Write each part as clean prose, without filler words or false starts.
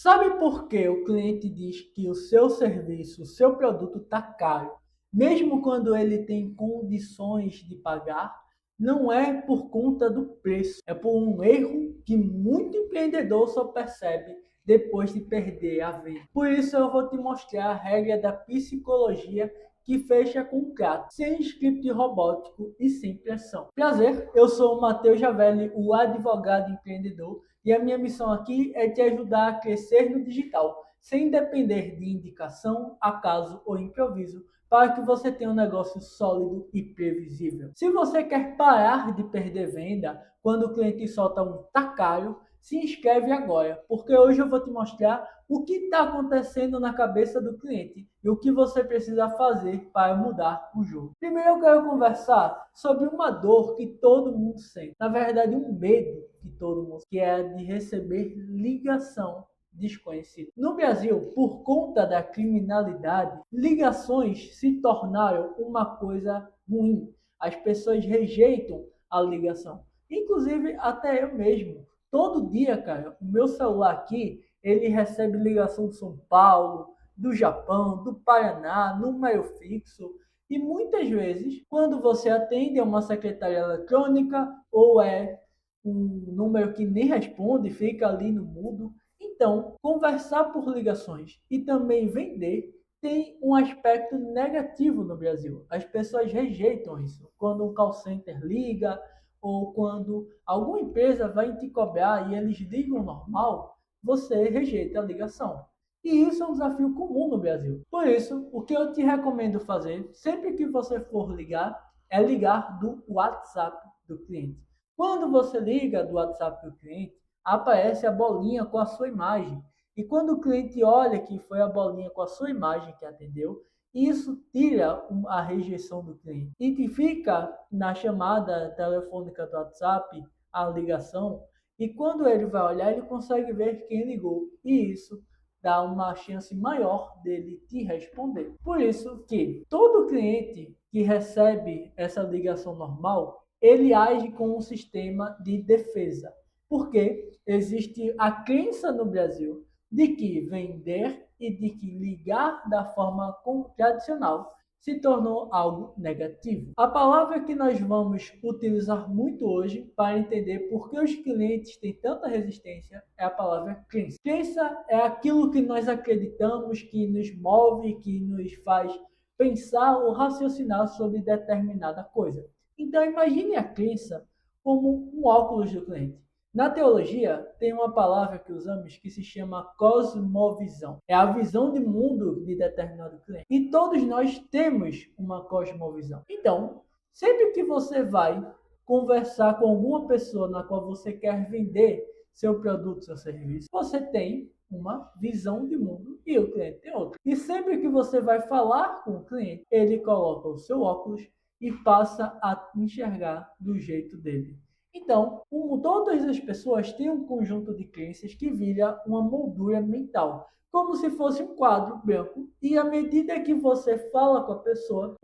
Sabe por que o cliente diz que o seu serviço, o seu produto está caro, mesmo quando ele tem condições de pagar? Não é por conta do preço, é por um erro que muito empreendedor só percebe depois de perder a venda. Por isso eu vou te mostrar a regra da psicologia que fecha contrato, sem script robótico e sem pressão. Prazer, eu sou o Matheus Javelli, o advogado empreendedor, e a minha missão aqui é te ajudar a crescer no digital, sem depender de indicação, acaso ou improviso, para que você tenha um negócio sólido e previsível. Se você quer parar de perder venda quando o cliente solta um "tá caro", se inscreve agora, porque hoje eu vou te mostrar o que está acontecendo na cabeça do cliente e o que você precisa fazer para mudar o jogo. Primeiro eu quero conversar sobre uma dor que todo mundo sente, na verdade um medo que todo mundo, que é a de receber ligação desconhecida. No Brasil, por conta da criminalidade, ligações se tornaram uma coisa ruim. As pessoas rejeitam a ligação. Inclusive, até eu mesmo. Todo dia, cara, o meu celular aqui, ele recebe ligação de São Paulo, do Japão, do Paraná, número fixo. E muitas vezes, quando você atende a uma secretária eletrônica ou é um número que nem responde, fica ali no mudo. Então, conversar por ligações e também vender tem um aspecto negativo no Brasil. As pessoas rejeitam isso. Quando um call center liga ou quando alguma empresa vai te cobrar e eles ligam normal, você rejeita a ligação. E isso é um desafio comum no Brasil. Por isso, o que eu te recomendo fazer, sempre que você for ligar, é ligar do WhatsApp do cliente. Quando você liga do WhatsApp do cliente, aparece a bolinha com a sua imagem. E quando o cliente olha que foi a bolinha com a sua imagem que atendeu, isso tira a rejeição do cliente. Identifica na chamada telefônica do WhatsApp a ligação e quando ele vai olhar, ele consegue ver quem ligou. E isso dá uma chance maior dele te responder. Por isso que todo cliente que recebe essa ligação normal, ele age com um sistema de defesa. Porque existe a crença no Brasil de que vender e de que ligar da forma tradicional se tornou algo negativo. A palavra que nós vamos utilizar muito hoje para entender por que os clientes têm tanta resistência é a palavra crença. Crença é aquilo que nós acreditamos, que nos move, que nos faz pensar ou raciocinar sobre determinada coisa. Então imagine a crença como um óculos do cliente. Na teologia, tem uma palavra que usamos que se chama cosmovisão. É a visão de mundo de determinado cliente. E todos nós temos uma cosmovisão. Então, sempre que você vai conversar com alguma pessoa na qual você quer vender seu produto, seu serviço, você tem uma visão de mundo e o cliente tem outra. E sempre que você vai falar com o cliente, ele coloca o seu óculos e passa a enxergar do jeito dele. Então, todas as pessoas têm um conjunto de crenças que vira uma moldura mental, como se fosse um quadro branco. E à medida que você fala com a pessoa,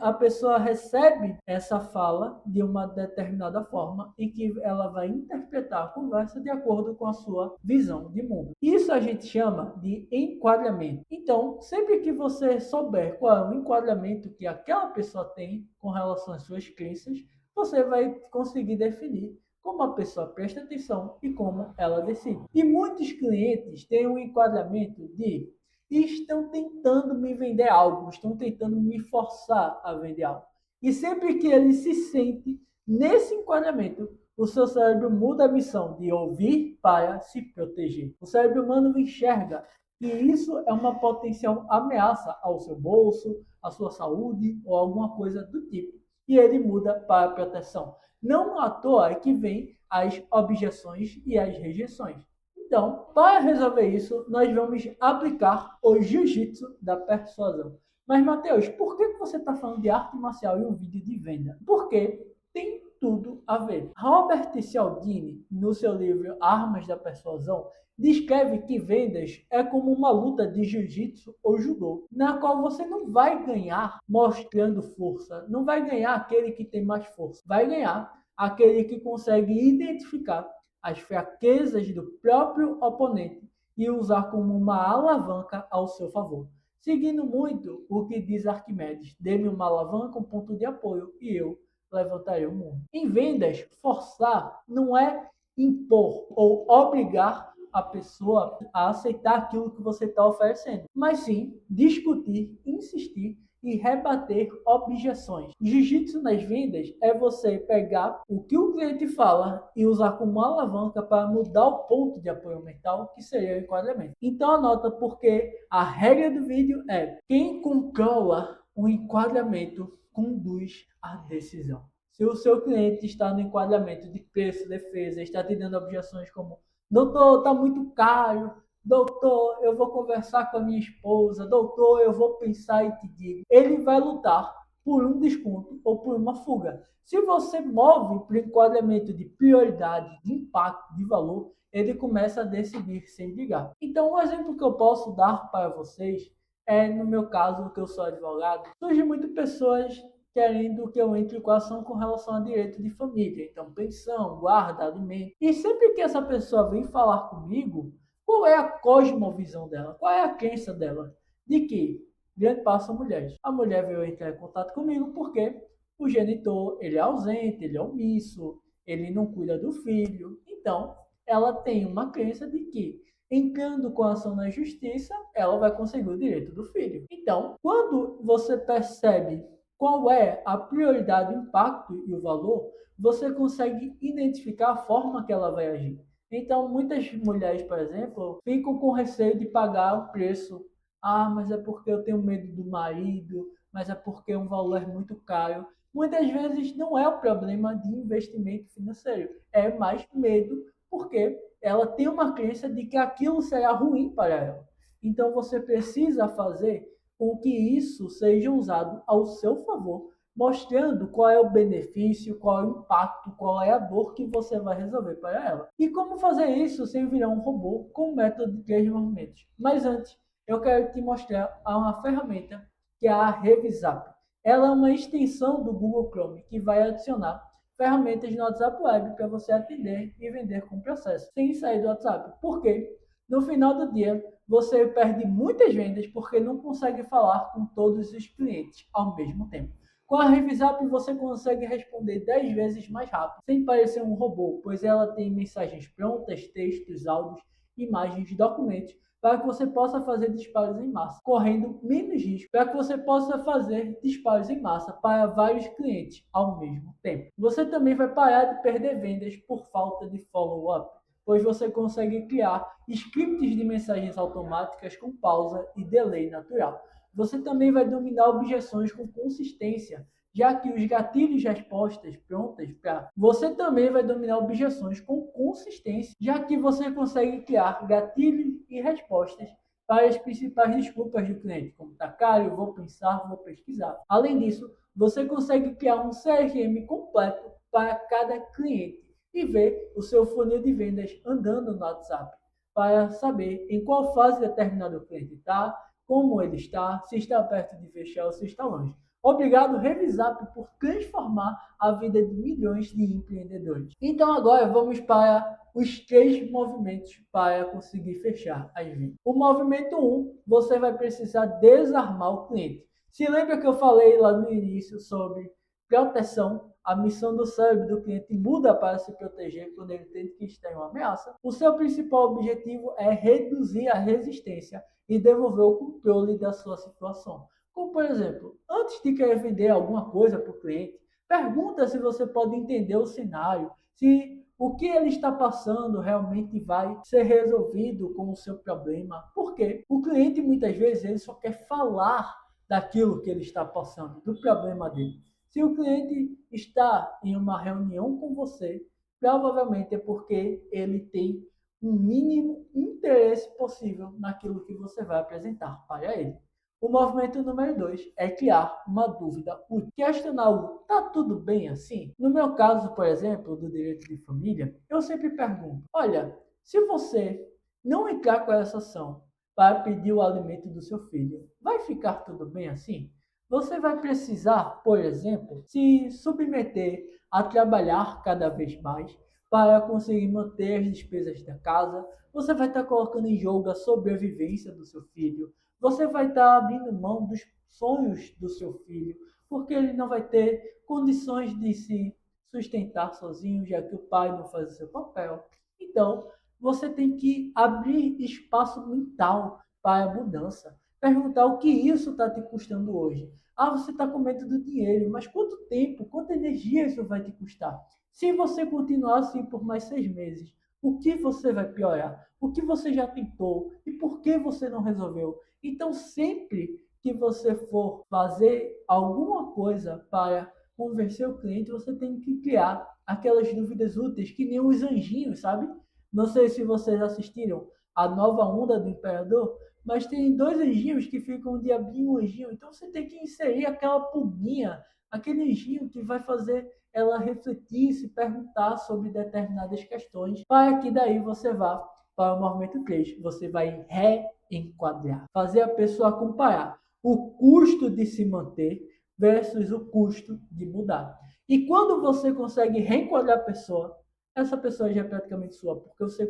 a pessoa recebe essa fala de uma determinada forma e que ela vai interpretar a conversa de acordo com a sua visão de mundo. Isso a gente chama de enquadramento. Então, sempre que você souber qual é o enquadramento que aquela pessoa tem com relação às suas crenças, você vai conseguir definir como a pessoa presta atenção e como ela decide. E muitos clientes têm um enquadramento de estão tentando me vender algo, estão tentando me forçar a vender algo. E sempre que ele se sente nesse enquadramento, o seu cérebro muda a missão de ouvir para se proteger. O cérebro humano enxerga que isso é uma potencial ameaça ao seu bolso, à sua saúde ou alguma coisa do tipo e ele muda para proteção. Não à toa é que vem as objeções e as rejeições. Então, para resolver isso, nós vamos aplicar o jiu-jitsu da persuasão. Mas, Matheus, por que você está falando de arte marcial em um vídeo de venda? Porque tem tudo a ver. Robert Cialdini, no seu livro Armas da Persuasão, descreve que vendas é como uma luta de jiu-jitsu ou judô, na qual você não vai ganhar mostrando força, não vai ganhar aquele que tem mais força, vai ganhar aquele que consegue identificar as fraquezas do próprio oponente e usar como uma alavanca ao seu favor. Seguindo muito o que diz Arquimedes, dê-me uma alavanca, um ponto de apoio, e eu levantarei o mundo. Em vendas, forçar não é impor ou obrigar a pessoa a aceitar aquilo que você está oferecendo, mas sim discutir, insistir e rebater objeções. Jiu-jitsu nas vendas é você pegar o que o cliente fala e usar como alavanca para mudar o ponto de apoio mental, que seria o enquadramento. Então anota, porque a regra do vídeo é: quem controla o enquadramento conduz a decisão. Se o seu cliente está no enquadramento de preço, defesa, está te dando objeções como: doutor, está muito caro, doutor, eu vou conversar com a minha esposa, doutor, eu vou pensar e te digo, ele vai lutar por um desconto ou por uma fuga. Se você move para o enquadramento de prioridade, de impacto, de valor, ele começa a decidir sem brigar. Então, um exemplo que eu posso dar para vocês é, no meu caso, que eu sou advogado, surge muito pessoas querendo que eu entre com a ação com relação a direito de família. Então, pensão, guarda, alimento. E sempre que essa pessoa vem falar comigo, qual é a cosmovisão dela? Qual é a crença dela? De que grande parte são mulheres. A mulher veio entrar em contato comigo porque o genitor, ele é ausente, ele é omisso, ele não cuida do filho. Então, ela tem uma crença de que, entrando com a ação na justiça, ela vai conseguir o direito do filho. Então, quando você percebe qual é a prioridade, o impacto e o valor, você consegue identificar a forma que ela vai agir. Então, muitas mulheres, por exemplo, ficam com receio de pagar o preço. Ah, mas é porque eu tenho medo do marido, mas é porque um valor é muito caro. Muitas vezes não é o problema de investimento financeiro, é mais medo, porque ela tem uma crença de que aquilo será ruim para ela. Então, você precisa fazer com que isso seja usado ao seu favor, mostrando qual é o benefício, qual é o impacto, qual é a dor que você vai resolver para ela. E como fazer isso sem virar um robô com o método de 3 movimentos. Mas antes, eu quero te mostrar uma ferramenta que é a Revisap. Ela é uma extensão do Google Chrome que vai adicionar ferramentas no WhatsApp Web para você atender e vender com processo, sem sair do WhatsApp. Por quê? No final do dia, você perde muitas vendas porque não consegue falar com todos os clientes ao mesmo tempo. Com a Revisap você consegue responder 10 vezes mais rápido, sem parecer um robô, pois ela tem mensagens prontas, textos, áudios, imagens, documentos, para que você possa fazer disparos em massa, correndo menos risco, para que você possa fazer disparos em massa para vários clientes ao mesmo tempo. Você também vai parar de perder vendas por falta de follow-up, pois você consegue criar scripts de mensagens automáticas com pausa e delay natural. Você também vai dominar objeções com consistência, já que os gatilhos e respostas prontas para... Você também vai dominar objeções com consistência, já que você consegue criar gatilhos e respostas para as principais desculpas do cliente, como tá caro, eu vou pensar, vou pesquisar. Além disso, você consegue criar um CRM completo para cada cliente e ver o seu funil de vendas andando no WhatsApp, para saber em qual fase determinado cliente está, como ele está, se está perto de fechar ou se está longe. Obrigado, Revisap, por transformar a vida de milhões de empreendedores. Então agora vamos para os 3 movimentos para conseguir fechar as vendas. O movimento 1, você vai precisar desarmar o cliente. Se lembra que eu falei lá no início sobre proteção? A missão do cérebro do cliente muda para se proteger quando ele entende que está em uma ameaça. O seu principal objetivo é reduzir a resistência e devolver o controle da sua situação. Como, por exemplo, antes de querer vender alguma coisa para o cliente, pergunta se você pode entender o cenário, se o que ele está passando realmente vai ser resolvido com o seu problema. Porque o cliente, muitas vezes, ele só quer falar daquilo que ele está passando, do problema dele. Se o cliente está em uma reunião com você, provavelmente é porque ele tem um mínimo interesse possível naquilo que você vai apresentar para ele. O movimento número 2 é criar uma dúvida útil. Questionar o tá tudo bem assim? No meu caso, por exemplo, do direito de família, eu sempre pergunto: olha, se você não entrar com essa ação para pedir o alimento do seu filho, vai ficar tudo bem assim? Você vai precisar, por exemplo, se submeter a trabalhar cada vez mais. para conseguir manter as despesas da casa, você vai estar colocando em jogo a sobrevivência do seu filho, você vai estar abrindo mão dos sonhos do seu filho, porque ele não vai ter condições de se sustentar sozinho, já que o pai não faz o seu papel. Então, você tem que abrir espaço mental para a mudança. Perguntar o que isso está te custando hoje. Ah, você está com medo do dinheiro, mas quanto tempo, quanta energia isso vai te custar? Se você continuar assim por mais 6 meses, o que você vai piorar? O que você já tentou? E por que você não resolveu? Então, sempre que você for fazer alguma coisa para convencer o cliente, você tem que criar aquelas dúvidas úteis, que nem os anjinhos, sabe? Não sei se vocês assistiram a nova onda do Imperador, mas tem dois anjinhos que ficam um diabinho e um anjinho. Então você tem que inserir aquela pulguinha, aquele anjinho que vai fazer ela refletir, se perguntar sobre determinadas questões, para que daí você vá para o movimento 3. Você vai reenquadrar, fazer a pessoa comparar o custo de se manter versus o custo de mudar. E quando você consegue reenquadrar a pessoa, essa pessoa já é praticamente sua, porque você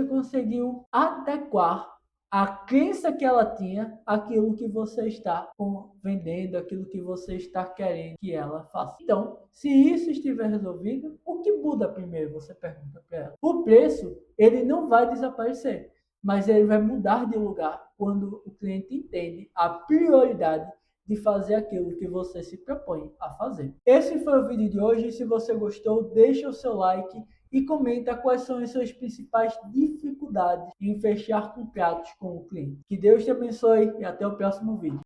conseguiu adequar a crença que ela tinha àquilo que você está vendendo, aquilo que você está querendo que ela faça. Então, se isso estiver resolvido, o que muda primeiro? Você pergunta para ela. O preço, ele não vai desaparecer, mas ele vai mudar de lugar quando o cliente entende a prioridade de fazer aquilo que você se propõe a fazer. Esse foi o vídeo de hoje. Se você gostou, deixa o seu like e comenta quais são as suas principais dificuldades em fechar contratos com o cliente. Que Deus te abençoe e até o próximo vídeo.